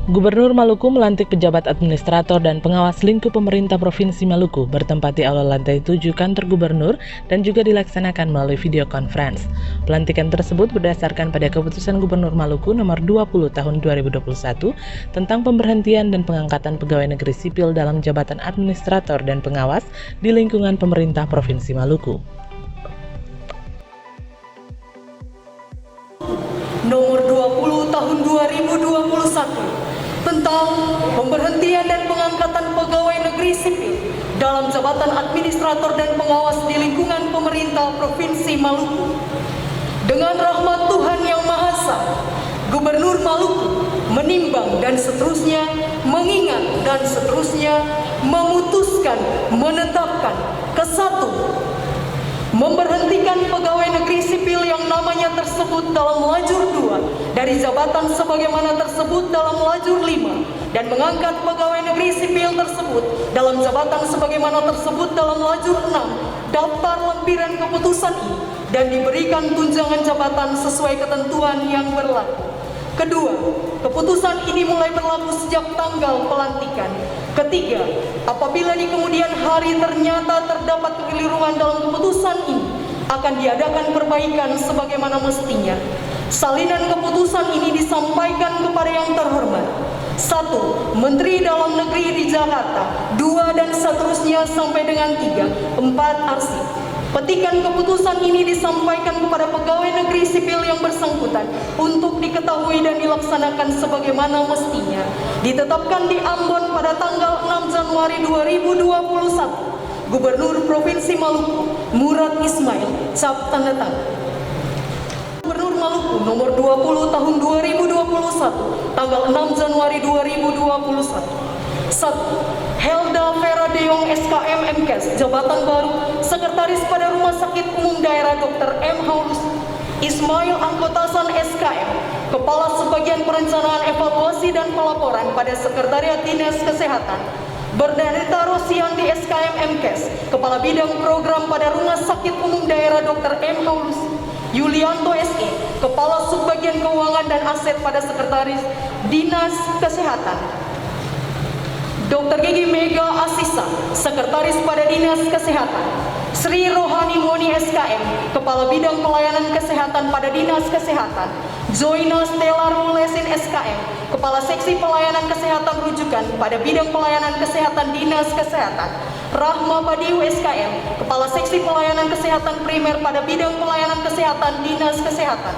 Gubernur Maluku melantik pejabat administrator dan pengawas lingkup pemerintah Provinsi Maluku bertempat di aula lantai 7 kantor gubernur dan juga dilaksanakan melalui video conference. Pelantikan tersebut berdasarkan pada keputusan Gubernur Maluku nomor 20 tahun 2021 tentang pemberhentian dan pengangkatan pegawai negeri sipil dalam jabatan administrator dan pengawas di lingkungan pemerintah Provinsi Maluku. Nomor 20 tahun 2021 tentang pemberhentian dan pengangkatan pegawai negeri sipil dalam jabatan administrator dan pengawas di lingkungan pemerintah Provinsi Maluku. Dengan rahmat Tuhan Yang Maha Esa, Gubernur Maluku menimbang dan seterusnya, mengingat dan seterusnya, memutuskan, menetapkan kesatu, memberhentikan pegawai negeri sipil yang namanya tersebut dalam lajur 2 dari jabatan sebagaimana tersebut dalam lajur 5 dan mengangkat pegawai negeri sipil tersebut dalam jabatan sebagaimana tersebut dalam lajur 6 daftar lempiran keputusan ini dan diberikan tunjangan jabatan sesuai ketentuan yang berlaku. Kedua, keputusan ini mulai berlaku sejak tanggal pelantikan. Ketiga, apabila di kemudian hari ternyata terdapat kekeliruan dalam keputusan ini, akan diadakan perbaikan sebagaimana mestinya. Salinan keputusan ini disampaikan kepada yang terhormat. 1. Menteri Dalam Negeri di Jakarta. 2 dan seterusnya sampai dengan 3. 4. Arsip. Petikan keputusan ini disampaikan kepada pegawai negeri sipil yang bersangkutan untuk diketahui dan dilaksanakan sebagaimana mestinya. Ditetapkan di Ambon pada tanggal 6 Januari 2021. Gubernur Provinsi Maluku, Murad Ismail, cap tanda tangan. Gubernur Maluku nomor 20 tahun 2021, tanggal 6 Januari 2021. 1. Helda Vera Deong SKM MKes, jabatan baru, Sekretaris pada Rumah Sakit Umum Daerah Dr. M. Haulus. Ismail Angkotasan SKM, Kepala Sebagian Perencanaan Evaluasi dan Pelaporan pada Sekretariat Dinas Kesehatan. Bernadetta Rosiandi SKM MKes, Kepala Bidang Program pada Rumah Sakit Umum Daerah Dr. M. Haulus. Yulianto SE, Kepala Subbagian Keuangan dan Aset pada Sekretaris Dinas Kesehatan. Dr. Gigi Mega Asisa, Sekretaris pada Dinas Kesehatan. Sri Rohani Moni SKM, Kepala Bidang Pelayanan Kesehatan pada Dinas Kesehatan. Joina Stella Rulesin SKM, Kepala Seksi Pelayanan Kesehatan Rujukan pada Bidang Pelayanan Kesehatan Dinas Kesehatan. Rahma Badiu SKM, Kepala Seksi Pelayanan Kesehatan Primer pada Bidang Pelayanan Kesehatan Dinas Kesehatan.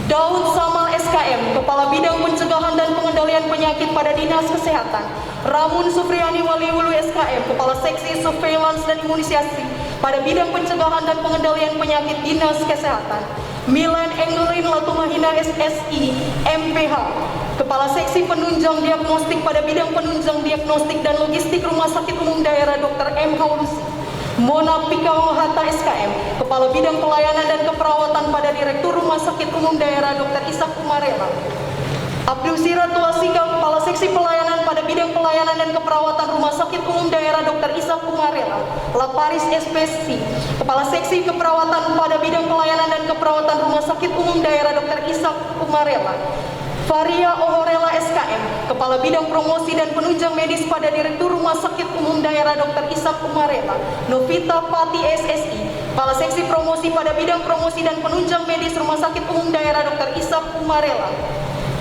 Daud Samal SKM, Kepala Bidang Pencegahan dan Pengendalian Penyakit pada Dinas Kesehatan. Ramun Supriyani Waliulu SKM, Kepala Seksi Surveillance dan Imunisasi pada Bidang Pencegahan dan Pengendalian Penyakit Dinas Kesehatan. Milan Engelin Latumahina SSI, MPH, Kepala Seksi Penunjang Diagnostik pada Bidang Penunjang Diagnostik dan Logistik Rumah Sakit Umum Daerah Dr. M. Haulusi. Mona Pikau Hatta SKM, Kepala Bidang Pelayanan dan Keperawatan pada Direktur Rumah Sakit Umum Daerah Dr. Ishak Umarela. Abdul Sirat Tuasika, Kepala Seksi Pelayanan pada Bidang Pelayanan dan Keperawatan Rumah Sakit Umum Daerah Dr. Ishak Umarela. Laparis SPC, Kepala Seksi Keperawatan pada Bidang Pelayanan dan Keperawatan Rumah Sakit Umum Daerah Dr. Ishak Umarela. Faria Ohorela SKM, Kepala Bidang Promosi dan Penunjang Medis pada Direktur Rumah Sakit Umum Daerah Dr. Ishak Umarela. Novita Pati SSI, Kepala Seksi Promosi pada Bidang Promosi dan Penunjang Medis Rumah Sakit Umum Daerah Dr. Ishak Umarela.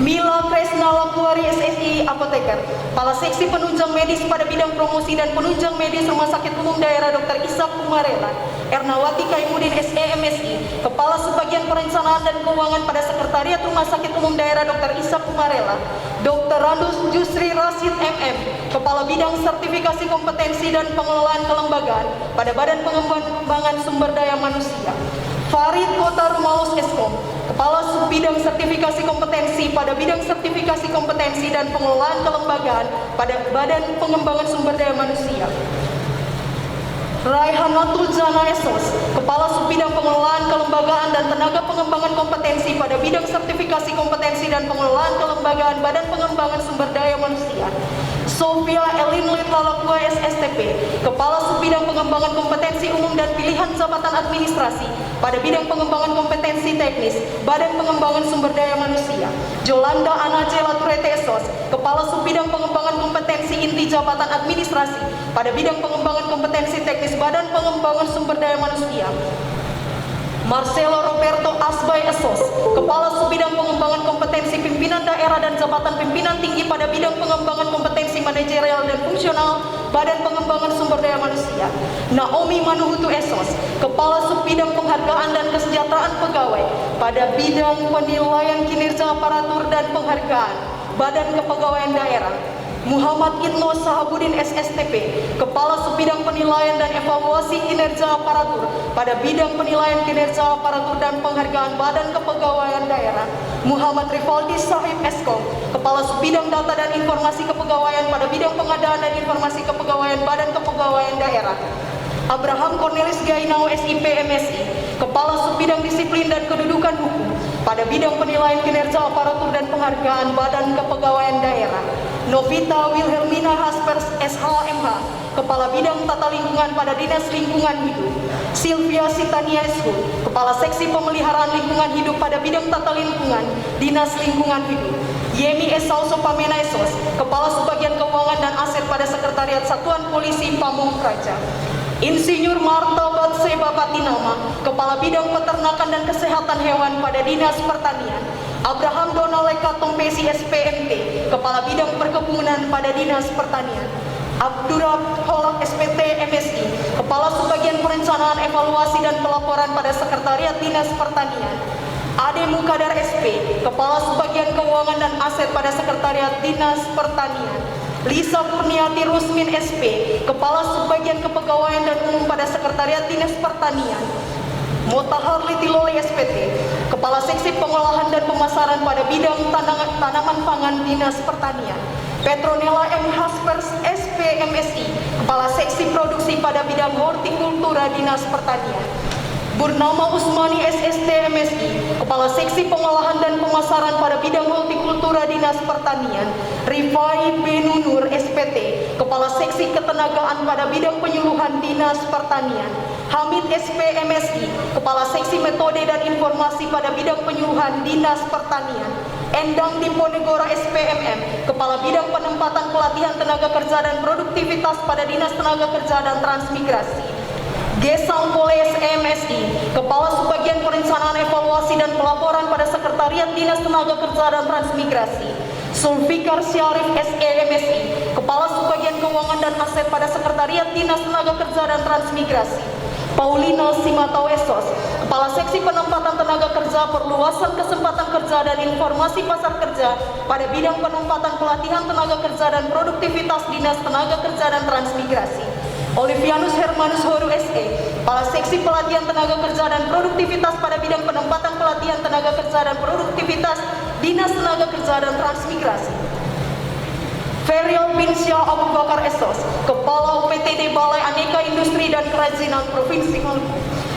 Mila Kresna Lakuari SSI Apoteker, Kepala Seksi Penunjang Medis pada Bidang Promosi dan Penunjang Medis Rumah Sakit Umum Daerah Dr. Ishak Umarela. Ernawati Kaimudin SEMSI, Kepala Sebagian Perencanaan dan Keuangan pada Sekretariat Rumah Sakit Umum Daerah Dr. Ishak Umarela. Dr. Randus Jusri Rasid MM, Kepala Bidang Sertifikasi Kompetensi dan Pengelolaan Kelembagaan pada Badan Pengembangan Sumber Daya Manusia. Farid Kota Rumalus Eskom, Kepala Subbidang Sertifikasi Kompetensi pada Bidang Sertifikasi Kompetensi dan Pengelolaan Kelembagaan pada Badan Pengembangan Sumber Daya Manusia. Raihanatul Jana Esos, Kepala Subbidang Pengelolaan Kelembagaan dan Tenaga Pengembangan Kompetensi pada Bidang Sertifikasi Kompetensi dan Pengelolaan Kelembagaan Badan Pengembangan Sumber Daya Manusia. Sofia Elin Litlalakua SSTP, Kepala Subbidang Pengembangan Kompetensi Umum dan Pilihan Jabatan Administrasi pada bidang pengembangan kompetensi teknis, Badan Pengembangan Sumber Daya Manusia. Jolanda Anacela Turete Esos, Kepala Subbidang Pengembangan Kompetensi Inti Jabatan Administrasi pada bidang pengembangan kompetensi teknis, Badan Pengembangan Sumber Daya Manusia. Marcelo Roberto Asbay Esos, Kepala Subbidang Pengembangan Kompetensi Pimpinan Daerah dan Jabatan Pimpinan Tinggi pada bidang pengembangan kompetensi manajerial dan fungsional, Badan Pengembangan Sumber Daya Manusia. Naomi Manuhutu Esos, Kepala Subbidang Penghargaan dan Kesejahteraan Pegawai pada bidang penilaian kinerja aparatur dan penghargaan, Badan Kepegawaian Daerah. Muhammad Idno Sahabudin SSTP, Kepala Subbidang Penilaian dan Evaluasi Kinerja Aparatur pada bidang penilaian kinerja aparatur dan penghargaan, Badan Kepegawaian Daerah. Muhammad Rivaldi Sahib Eskom, Kepala Subbidang Data dan Informasi Kepegawaian pada bidang pengadaan dan informasi kepegawaian, Badan Kepegawaian Daerah. Abraham Cornelis Gainao SIP MSI, Kepala Subbidang Disiplin dan Kedudukan Hukum pada bidang penilaian kinerja aparatur dan penghargaan, Badan Kepegawaian Daerah. Novita Wilhelmina Haspers SHMH, Kepala Bidang Tata Lingkungan pada Dinas Lingkungan Hidup. Sylvia Sitania Esku, Kepala Seksi Pemeliharaan Lingkungan Hidup pada bidang Tata Lingkungan, Dinas Lingkungan Hidup. Yemi Esauso Pamena Esos, Kepala Subbagian Keuangan dan Aset pada Sekretariat Satuan Polisi Pamung Praja. Insinyur Marta Batseba Patinama, Kepala Bidang Peternakan dan Kesehatan Hewan pada Dinas Pertanian. Abraham Donaleka Tompesi SPMT, Kepala Bidang Perkebunan pada Dinas Pertanian. Abdurrahman Holak SPT MSI, Kepala Subbagian Perencanaan, Evaluasi dan Pelaporan pada Sekretariat Dinas Pertanian. Ade Mukadar SP, Kepala Subbagian Keuangan dan Aset pada Sekretariat Dinas Pertanian. Lisa Kurniati Rusmin SP, Kepala Subbagian Kepegawaian dan Umum pada Sekretariat Dinas Pertanian. Motahar Litiloli SPT, Kepala Seksi Pengolahan dan Pemasaran pada bidang tanaman pangan Dinas Pertanian. Petronella M. Haspers SP MSI, Kepala Seksi Produksi pada bidang hortikultura Dinas Pertanian. Burnama Usmani SST MSI, Kepala Seksi Pengolahan dan Pemasaran pada bidang hortikultura Dinas Pertanian. Rifai Benunur SPT, Kepala Seksi Ketenagaan pada bidang penyuluhan Dinas Pertanian. Hamid SP MSI, Kepala Seksi Metode dan Informasi pada bidang penyuluhan Dinas Pertanian. Endang Diponegoro SPMM, Kepala Bidang Penempatan Pelatihan Tenaga Kerja dan Produktivitas pada Dinas Tenaga Kerja dan Transmigrasi. Gesang Poles MSI, Kepala Subbagian Perencanaan, Evaluasi dan Pelaporan pada Sekretariat Dinas Tenaga Kerja dan Transmigrasi. Sulfikar Syarif SE MSI, Kepala Subbagian Keuangan dan Aset pada Sekretariat Dinas Tenaga Kerja dan Transmigrasi. Paulina Simatau Esos, Kepala Seksi Penempatan Tenaga Kerja, Perluasan Kesempatan Kerja dan Informasi Pasar Kerja pada bidang penempatan pelatihan tenaga kerja dan produktivitas Dinas Tenaga Kerja dan Transmigrasi. Olivianus Hermanus Horu SE, Kepala Seksi Pelatihan Tenaga Kerja dan Produktivitas pada bidang penempatan pelatihan tenaga kerja dan produktivitas Dinas Tenaga Kerja dan Transmigrasi. Ferial bin Syah Abu Bakar Esos, Kepala UPTD Balai Aneka Industri dan Kerajinan Provinsi Maluku.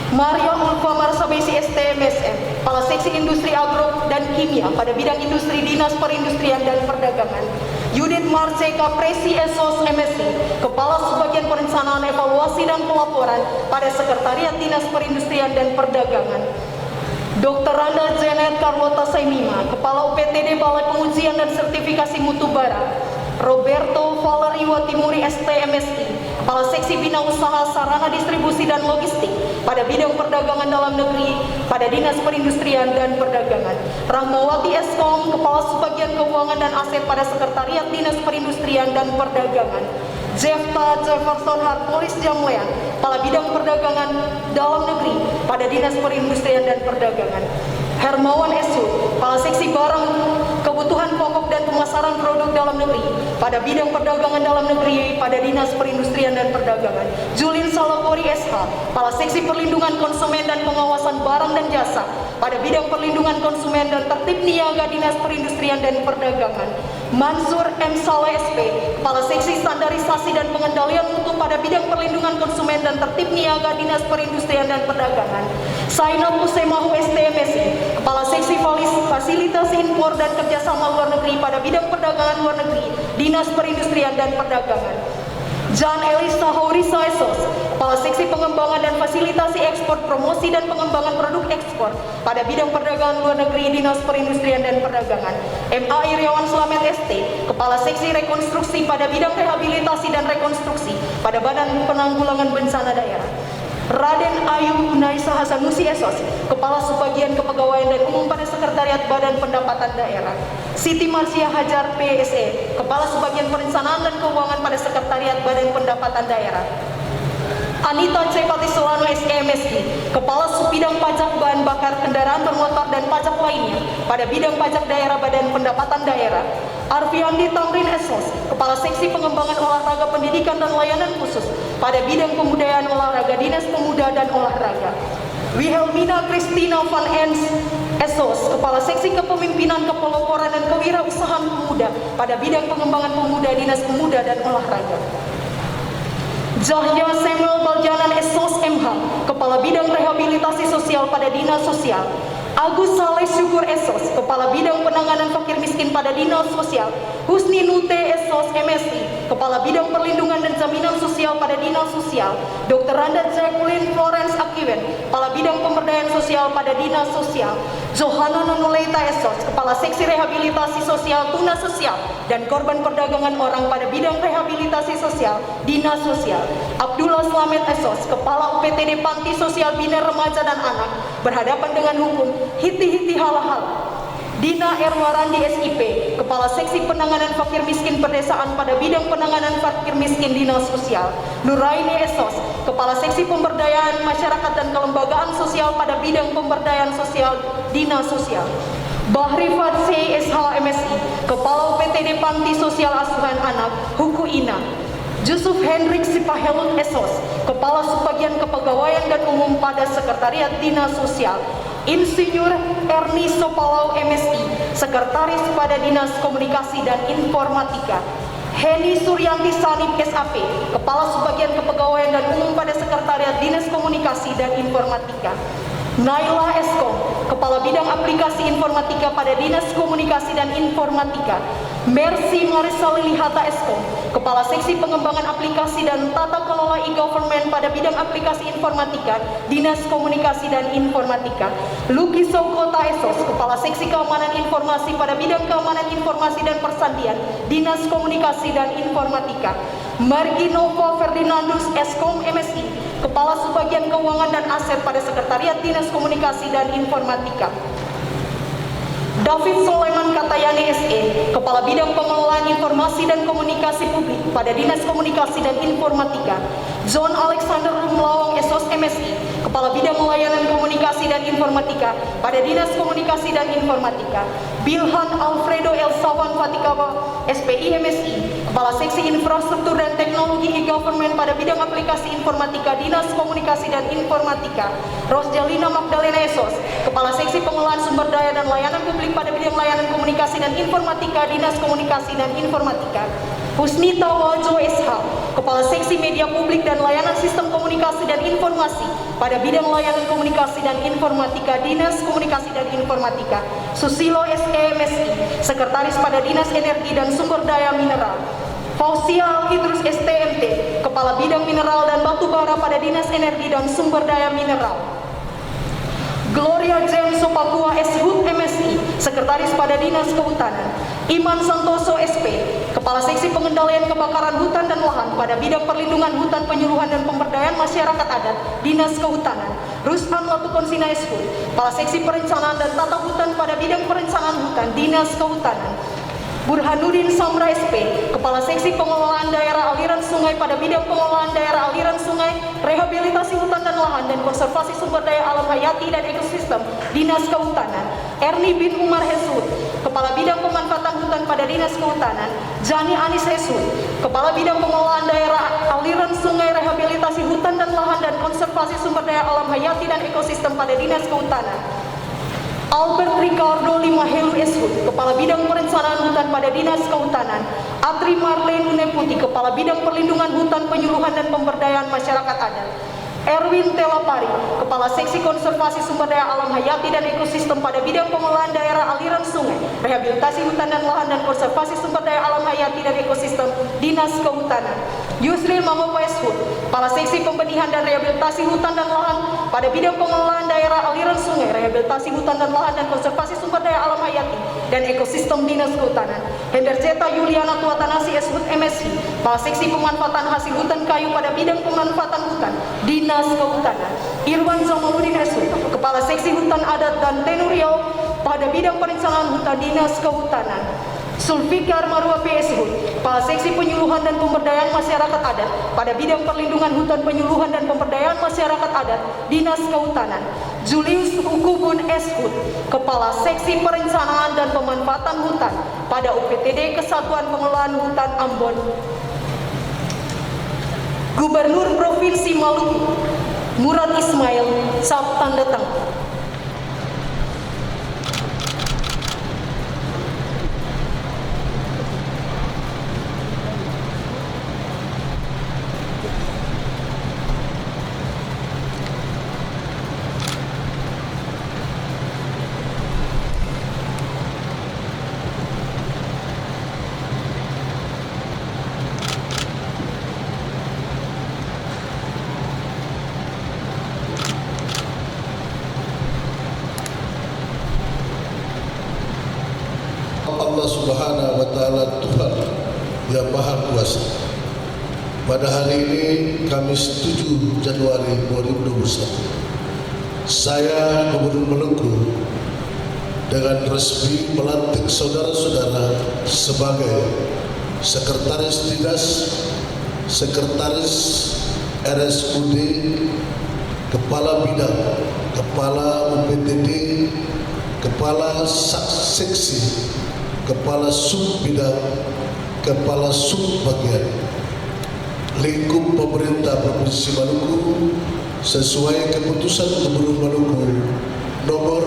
Maria Ulfa Marsabesi STMSM, Kepala Seksi Industri Agro dan Kimia pada bidang industri Dinas Perindustrian dan Perdagangan. Yudit Marceka Presi Esos MSI, Kepala Subbagian Perencanaan, Evaluasi dan Pelaporan pada Sekretariat Dinas Perindustrian dan Perdagangan. Dr. Randa Janet Carlota Saimima, Kepala UPTD Balai Pengujian dan Sertifikasi Mutu Barat. Roberto Valerio Timuri STMSI, Kepala Seksi Bina Usaha Sarana Distribusi dan Logistik pada bidang perdagangan dalam negeri pada Dinas Perindustrian dan Perdagangan. Rahmawati Eskom, Kepala Subbagian Keuangan dan Aset pada Sekretariat Dinas Perindustrian dan Perdagangan. Jefta Jefferson Harpolis Jamlean, Kepala Bidang Perdagangan Dalam Negeri pada Dinas Perindustrian dan Perdagangan. Hermawan Esu, Kepala Seksi Barang Kebutuhan Pokok dan Pemasaran Produk Dalam Negeri pada bidang perdagangan dalam negeri pada Dinas Perindustrian dan Perdagangan. Julin Salapori SH, Kepala Seksi Perlindungan Konsumen dan Pengawasan Barang dan Jasa pada bidang perlindungan konsumen dan tertib niaga Dinas Perindustrian dan Perdagangan. Mansur M. Saleh SP, Kepala Seksi Standarisasi dan Pengendalian Mutu pada bidang perlindungan konsumen dan tertib niaga Dinas Perindustrian dan Perdagangan. Sainab Usemahu STMSI, Kepala Seksi fasilitasi impor dan kerjasama luar negeri pada bidang perdagangan luar negeri, Dinas Perindustrian dan Perdagangan. Jan Elisa Haurisa SOS, Kepala Seksi Pengembangan dan Fasilitasi Ekspor, Promosi dan Pengembangan Produk Ekspor pada bidang perdagangan luar negeri, Dinas Perindustrian dan Perdagangan. M.A. Iriawan Slamet ST, Kepala Seksi Rekonstruksi pada bidang rehabilitasi dan rekonstruksi pada Badan Penanggulangan Bencana Daerah. Raden Ayu Naisa Hasanusi SOS, Kepala Subbagian Kepegawaian dan Umum pada Sekretariat Badan Pendapatan Daerah. Siti Marsia Hajar PSE, Kepala Subbagian Perencanaan dan Keuangan pada Sekretariat Badan Pendapatan Daerah. Anita C. Patisolano SMSI, Kepala Subbidang Pajak Bahan Bakar Kendaraan Bermotor dan Pajak lainnya pada bidang pajak daerah Badan Pendapatan Daerah. Arfiandi Tamrin SOS, Kepala Seksi Pengembangan Olahraga Pendidikan dan Layanan Khusus pada bidang Pembudayaan Olahraga, Dinas Pemuda dan Olahraga. Wilhelmina Christina Van Ens SOS, Kepala Seksi Kepemimpinan, Kepeloporan dan Kewirausahaan Pemuda pada bidang Pengembangan Pemuda, Dinas Pemuda dan Olahraga. Jahya Samuel Baljanan SOS MH, Kepala Bidang Rehabilitasi Sosial pada Dinas Sosial. Agus Saleh Syukur SOS, Kepala Bidang Penanganan Fakir Miskin pada Dinas Sosial. Husni Nute SOS MSI, Kepala Bidang Perlindungan dan Jaminan Sosial pada Dinas Sosial. Dr. Randa Jacqueline Florence Akiwen, Kepala Bidang Pemberdayaan Sosial pada Dinas Sosial. Johanna Nonoleita SOS, Kepala Seksi Rehabilitasi Sosial Tuna Sosial dan Korban Perdagangan Orang pada bidang rehabilitasi sosial Dinas Sosial. Abdullah Slamet SOS, Kepala UPTD Panti Sosial Bina Remaja dan Anak berhadapan dengan hukum hiti-hiti halal. Dina Erwarandi SIP, Kepala Seksi Penanganan Fakir Miskin Pedesaan pada bidang penanganan fakir miskin Dinas Sosial. Nuraini SOS, Kepala Seksi Pemberdayaan Masyarakat dan Kelembagaan Sosial pada bidang pemberdayaan sosial Dinas Sosial. Bahri Fadzi SH MSI, Kepala UPTD Panti Sosial Asuhan Anak Huku Ina. Yusuf Hendrik Sipahelut SOS, Kepala Subbagian Kepegawaian dan Umum pada Sekretariat Dinas Sosial. Insinyur Erni Sopalau MSI, Sekretaris pada Dinas Komunikasi dan Informatika. Heni Suryanti Sanip SAP, Kepala Subbagian Kepegawaian dan Umum pada Sekretariat Dinas Komunikasi dan Informatika. Naila Eskom, Kepala Bidang Aplikasi Informatika pada Dinas Komunikasi dan Informatika. Mercy Marisa Lilihata Eskom, Kepala Seksi Pengembangan Aplikasi dan Tata Kelola e-Government pada bidang aplikasi informatika, Dinas Komunikasi dan Informatika. Luki Sokota SOS, Kepala Seksi Keamanan Informasi pada bidang Keamanan Informasi dan Persandian, Dinas Komunikasi dan Informatika. Marginova Ferdinandus Eskom MSI, Kepala Subbagian Keuangan dan Aset pada Sekretariat Dinas Komunikasi dan Informatika. David Soleman Katayani SE, Kepala Bidang Pengelolaan Informasi dan Komunikasi Publik pada Dinas Komunikasi dan Informatika. John Alexander Rumlawang SOS MSI, Kepala Bidang Layanan Komunikasi dan Informatika pada Dinas Komunikasi dan Informatika. Bilhan Alfredo Elsawan Fatikawa SPI MSI, Kepala Seksi Infrastruktur dan Teknologi e-Government pada bidang aplikasi informatika, Dinas Komunikasi dan Informatika. Rosjalina Magdalena SOS, Kepala Seksi Pengelolaan Sumber Daya dan Layanan Publik pada bidang layanan komunikasi dan informatika, Dinas Komunikasi dan Informatika. Husnita Wajo SH, Kepala Seksi Media Publik dan Layanan Sistem Komunikasi dan Informasi pada bidang layanan komunikasi dan informatika, Dinas Komunikasi dan Informatika. Susilo SEMSI, Sekretaris pada Dinas Energi dan Sumber Daya Mineral. Fausia Idrus STMT, Kepala Bidang Mineral dan Batu Bara pada Dinas Energi dan Sumber Daya Mineral. Gloria James Sopakua SHUT MSI, Sekretaris pada Dinas Kehutanan. Iman Santoso SP, Kepala Seksi Pengendalian Kebakaran Hutan dan Lahan pada bidang perlindungan hutan, penyuluhan dan pemberdayaan masyarakat adat, Dinas Kehutanan. Rushan Latukonsina SHUT, Kepala Seksi Perencanaan dan Tata Hutan pada bidang perencanaan hutan, Dinas Kehutanan. Burhanuddin Samra SP, Kepala Seksi Pengelolaan Daerah Aliran Sungai pada bidang pengelolaan daerah aliran sungai, rehabilitasi hutan dan lahan dan konservasi sumber daya alam hayati dan ekosistem, Dinas Kehutanan. Erni bin Umar Hesud, Kepala Bidang Pemanfaatan Hutan pada Dinas Kehutanan. Jani Anis Hesud, Kepala Bidang Pengelolaan Daerah Aliran Sungai, Rehabilitasi Hutan dan Lahan dan Konservasi Sumber Daya Alam Hayati dan Ekosistem pada Dinas Kehutanan. Albert Ricardo Limahelu SHUT, Kepala Bidang Perencanaan Hutan pada Dinas Kehutanan. Atri Marlene Uneputi, Kepala Bidang Perlindungan Hutan, Penyuluhan dan Pemberdayaan Masyarakat Adat. Erwin Telapari, Kepala Seksi Konservasi Sumber Daya Alam Hayati dan Ekosistem pada bidang pengelolaan daerah aliran Rehabilitasi Hutan dan Lahan dan Konservasi Sumber Daya Alam Hayati dan Ekosistem, Dinas Kehutanan. Yusril Mamopo Eshut, Kepala Seksi Pembenihan dan Rehabilitasi Hutan dan Lahan pada bidang pengelolaan daerah aliran sungai, rehabilitasi hutan dan lahan dan konservasi sumber daya alam hayati dan ekosistem, Dinas Kehutanan. Henderceta Yuliana Tuatanasi Eshut MSc, Kepala Seksi Pemanfaatan Hasil Hutan Kayu pada bidang pemanfaatan hutan, Dinas Kehutanan. Irwan Zamaludin Eshut, Kepala Seksi Hutan Adat dan Tenurial pada bidang perencanaan hutan, Dinas Kehutanan. Sulfikar Marwa PSH, Kepala Seksi Penyuluhan dan Pemberdayaan Masyarakat Adat pada bidang perlindungan hutan, penyuluhan dan pemberdayaan masyarakat adat, Dinas Kehutanan. Julius Ukubun Eshut, Kepala Seksi Perencanaan dan Pemanfaatan Hutan pada UPTD Kesatuan Pengelolaan Hutan Ambon. Gubernur Provinsi Maluku Murad Ismail, sap tanda tangan. Allah Subhanahu wa Ta'ala, Tuhan yang Maha Kuasa. Pada hari ini Kamis 7 Januari 2021, saya Gubernur Maluku dengan resmi melantik saudara-saudara sebagai Sekretaris Dinas, Sekretaris RSUD, Kepala Bidang, Kepala UPTD, Kepala Seksi, Kepala Sub Bidang, Kepala Sub Bagian lingkup pemerintah Provinsi Maluku sesuai keputusan Gubernur Maluku nomor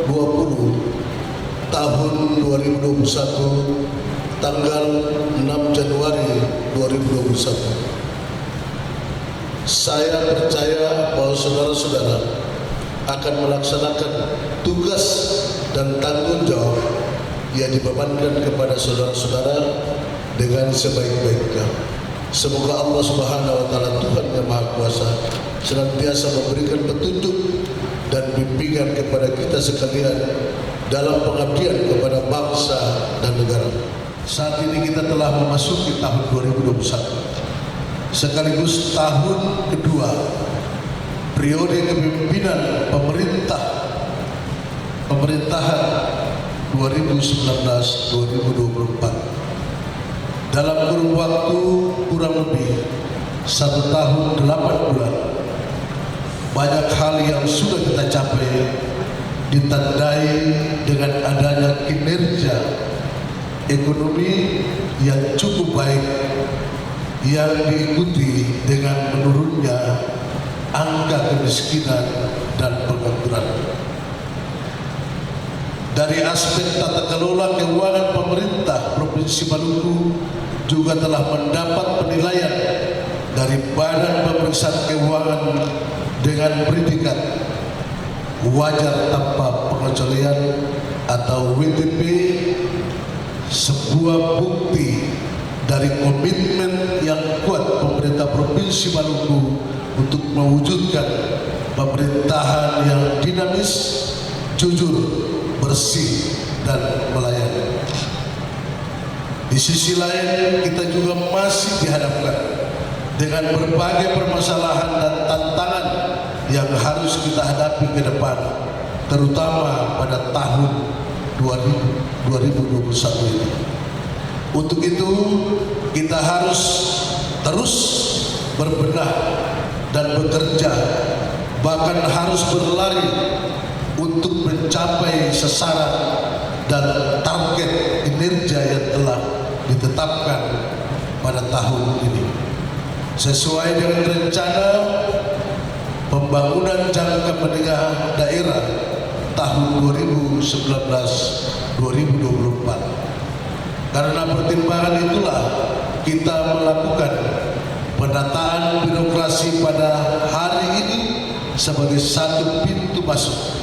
20 tahun 2021 tanggal 6 Januari 2021. Saya percaya bahwa saudara-saudara akan melaksanakan tugas dan tanggung jawab yang dibebankan kepada saudara-saudara dengan sebaik-baiknya. Semoga Allah Subhanahu wa Ta'ala, Tuhan yang Maha Kuasa, senantiasa memberikan petunjuk dan bimbingan kepada kita sekalian dalam pengabdian kepada bangsa dan negara. Saat ini kita telah memasuki tahun 2021, sekaligus tahun kedua periode kepemimpinan pemerintahan 2019-2024. Dalam kurun waktu kurang lebih 1 tahun 8 bulan, banyak hal yang sudah kita capai ditandai dengan adanya kinerja ekonomi yang cukup baik yang diikuti dengan menurunnya angka kemiskinan dan pengangguran. Dari aspek tata kelola keuangan pemerintah Provinsi Maluku juga telah mendapat penilaian dari Badan Pemeriksaan Keuangan dengan predikat wajar tanpa pengecualian atau WTP, sebuah bukti dari komitmen yang kuat pemerintah Provinsi Maluku untuk mewujudkan pemerintahan yang dinamis, jujur, bersih dan melayani. Di sisi lain, kita juga masih dihadapkan dengan berbagai permasalahan dan tantangan yang harus kita hadapi ke depan, terutama pada tahun 2021 ini. Untuk itu, kita harus terus berbenah dan bekerja, bahkan harus berlari untuk mencapai sasaran dan target kinerja yang telah ditetapkan pada tahun ini. Sesuai dengan rencana pembangunan jangka menengah daerah tahun 2019-2024. Karena pertimbangan itulah kita melakukan penataan birokrasi pada hari ini sebagai satu pintu masuk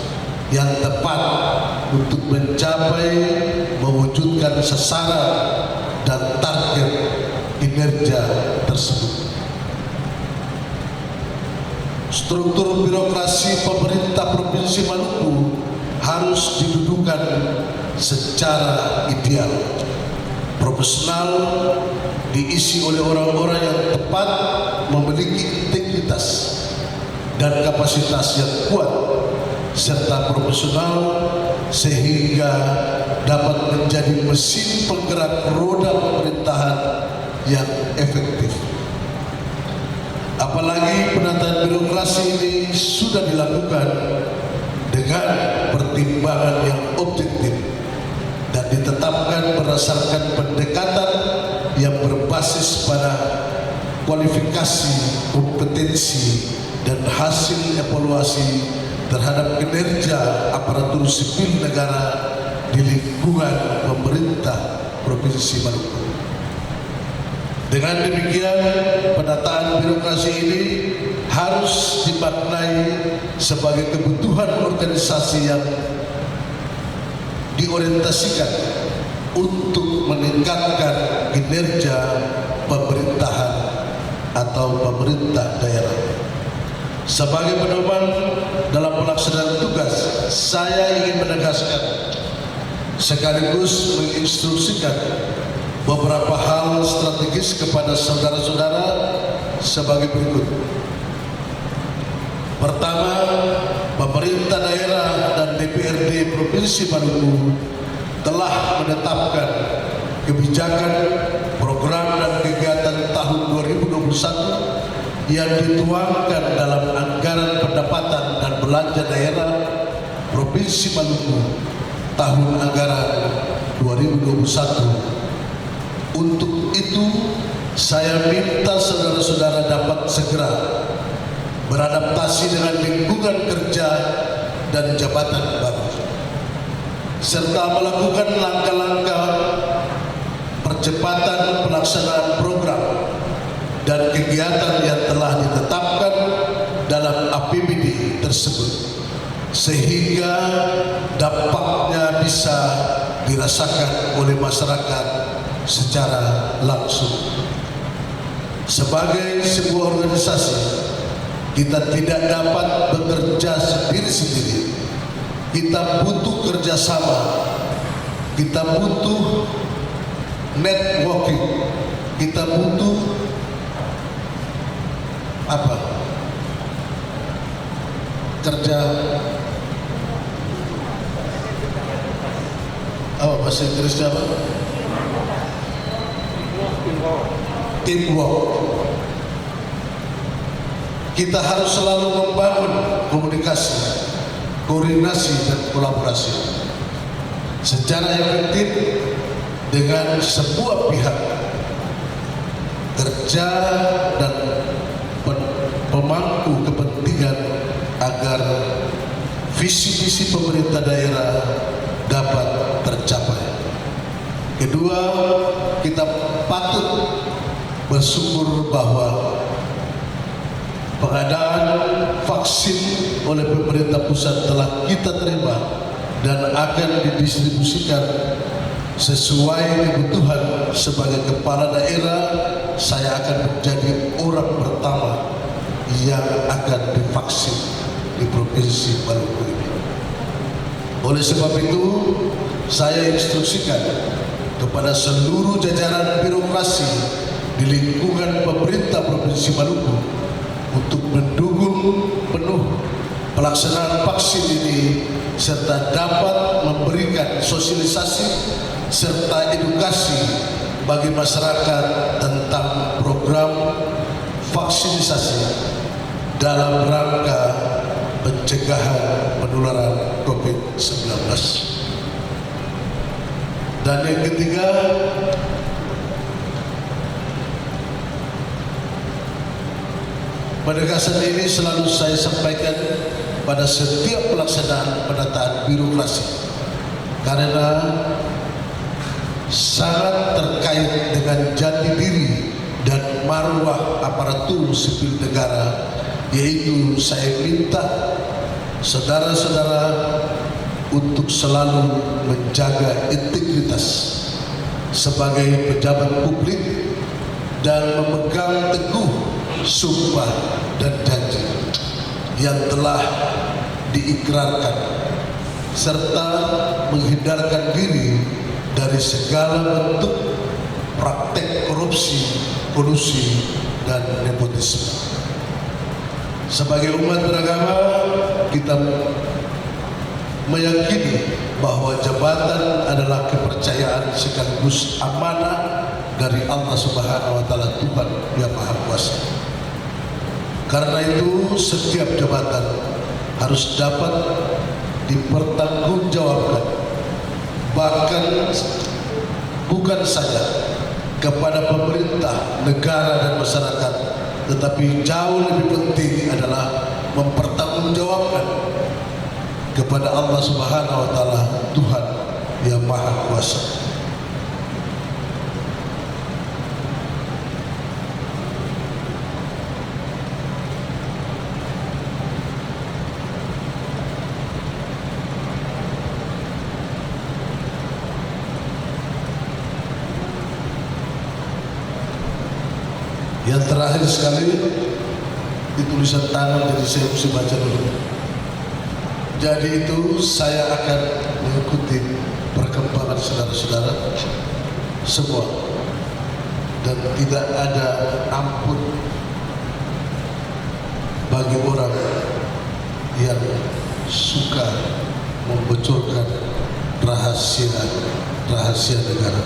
yang tepat untuk mencapai menentukan sasaran dan target kinerja tersebut. Struktur birokrasi pemerintah Provinsi Maluku harus didudukan secara ideal, profesional, diisi oleh orang-orang yang tepat, memiliki integritas dan kapasitas yang kuat serta profesional sehingga dapat menjadi mesin penggerak roda pemerintahan yang efektif. Apalagi penataan birokrasi ini sudah dilakukan dengan pertimbangan yang objektif dan ditetapkan berdasarkan pendekatan yang berbasis pada kualifikasi, kompetensi, dan hasil evaluasi terhadap kinerja aparatur sipil negara di lingkungan pemerintah Provinsi Maluku. Dengan demikian, penataan birokrasi ini harus dimaknai sebagai kebutuhan organisasi yang diorientasikan untuk meningkatkan kinerja pemerintahan atau pemerintah daerah. Sebagai pedoman dalam pelaksanaan tugas, saya ingin menegaskan sekaligus menginstruksikan beberapa hal strategis kepada saudara-saudara sebagai berikut. Pertama, pemerintah daerah dan DPRD Provinsi Maluku telah menetapkan kebijakan, program dan kegiatan tahun 2021 yang dituangkan dalam anggaran pendapatan dan belanja daerah Provinsi Maluku tahun anggaran 2021. Untuk itu, saya minta saudara-saudara dapat segera beradaptasi dengan lingkungan kerja dan jabatan baru, serta melakukan langkah-langkah percepatan pelaksanaan program dan kegiatan yang telah ditetapkan dalam APBD tersebut, sehingga dampaknya bisa dirasakan oleh masyarakat secara langsung. Sebagai sebuah organisasi, kita tidak dapat bekerja sendiri-sendiri. Kita butuh kerjasama, kita butuh networking, kita butuh kerja bahasa Inggrisnya apa? Teamwork. Kita harus selalu membangun komunikasi, koordinasi dan kolaborasi secara efektif dengan sebuah pihak kerja dan pemangku kepentingan agar visi-visi pemerintah daerah dapat tercapai. Kedua, kita patut bersyukur bahwa pengadaan vaksin oleh pemerintah pusat telah kita terima dan akan didistribusikan sesuai kebutuhan. Sebagai kepala daerah, saya akan menjadi orang pertama yang akan divaksin di Provinsi Maluku ini. Oleh sebab itu, saya instruksikan kepada seluruh jajaran birokrasi di lingkungan pemerintah Provinsi Maluku untuk mendukung penuh pelaksanaan vaksin ini serta dapat memberikan sosialisasi serta edukasi bagi masyarakat tentang program vaksinisasi dalam rangka pencegahan penularan COVID-19. Dan yang ketiga, penegasan ini selalu saya sampaikan pada setiap pelaksanaan penataan birokrasi karena sangat terkait dengan jati diri dan marwah aparatur sipil negara, yaitu saya minta saudara-saudara untuk selalu menjaga integritas sebagai pejabat publik dan memegang teguh sumpah dan janji yang telah diikrarkan, serta menghindarkan diri dari segala bentuk praktek korupsi, kolusi, dan nepotisme. Sebagai umat beragama, kita meyakini bahwa jabatan adalah kepercayaan sekaligus amanah dari Allah Subhanahu wa Ta'ala, Tuhan yang Maha Kuasa. Karena itu setiap jabatan harus dapat dipertanggungjawabkan, bahkan bukan saja kepada pemerintah, negara, dan masyarakat, tetapi jauh lebih penting adalah mempertanggungjawabkan kepada Allah Subhanahu wa Ta'ala, Tuhan yang Maha Kuasa. Yang terakhir sekali di tulisan tangan, jadi saya mesti baca dulu. Jadi itu saya akan mengikuti perkembangan saudara-saudara semua, dan tidak ada ampun bagi orang yang suka membocorkan rahasia negara.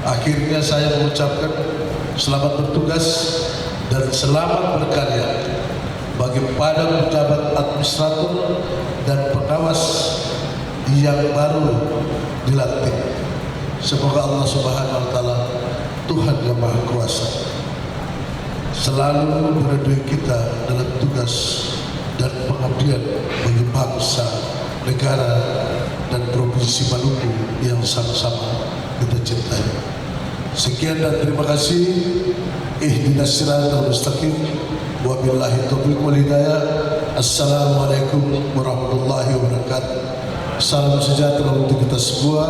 Akhirnya saya mengucapkan selamat bertugas dan selamat berkarya bagi para pejabat administrator dan pengawas yang baru dilantik. Semoga Allah Subhanahu wa Ta'ala, Tuhan yang Maha Kuasa, selalu meridhoi kita dalam tugas dan pengabdian bagi bangsa, negara, dan provinsi Maluku yang sama-sama kita cintai. Sekian dan terima kasih. Ihdinas siratal mustaqim. Wabillahi taufiq wal hidayah. Assalamualaikum warahmatullahi wabarakatuh. Salam sejahtera untuk kita semua.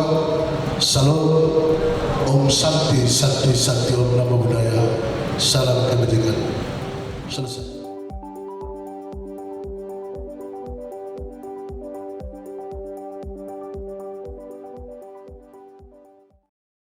Salam Om Santi Santi Santi Om Namo Buddhaya. Salam kebajikan. Selesai.